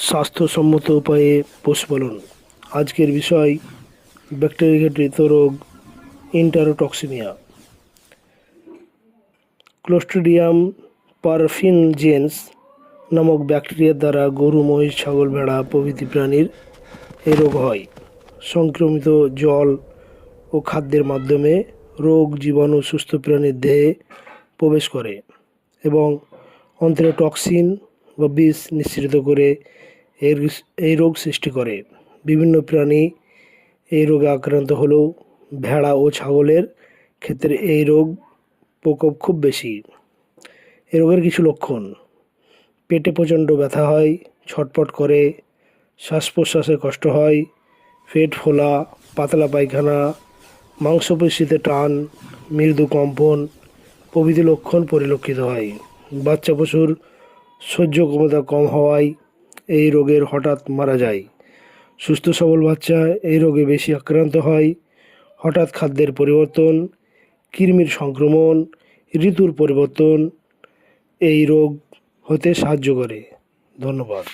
স্বাস্থ্যসম্মত উপায়ে পশুপালন। আজকের বিষয় ব্যাকটেরিয়াঘটিত রোগ ইন্টারোটক্সিমিয়া। ক্লোস্ট্রিডিয়াম পারফিনজেন্স নামক ব্যাকটেরিয়ার দ্বারা গরু, মহিষ, ছাগল, ভেড়া প্রভৃতি প্রাণীর এই রোগ হয়। সংক্রমিত জল ও খাদ্যের মাধ্যমে রোগ জীবাণু সুস্থ প্রাণীর দেহে প্রবেশ করে এবং অন্ত্রে টক্সিন বা বিষ নিঃসৃত করে এই রোগ সৃষ্টি করে। বিভিন্ন প্রাণী এই রোগে আক্রান্ত হলেও ভেড়া ও ছাগলের ক্ষেত্রে এই রোগ প্রকোপ খুব বেশি। এই রোগের কিছু লক্ষণ: পেটে প্রচণ্ড ব্যথা হয়, ছটফট করে, শ্বাস প্রশ্বাসে কষ্ট হয়, পেট ফোলা, পাতলা পায়খানা, মাংসপেশিতে টান, মৃদু কম্পন প্রভৃতি লক্ষণ পরিলক্ষিত হয়। বাচ্চা পশুর সহ্য ক্ষমতা কম হওয়ায় এই রোগের হঠাৎ মারা যায়। সুস্থ সবল বাচ্চা এই রোগে বেশি আক্রান্ত হয়। হঠাৎ খাদ্যের পরিবর্তন, কৃমির সংক্রমণ, ঋতুর পরিবর্তন এই রোগ হতে সাহায্য করে। ধন্যবাদ।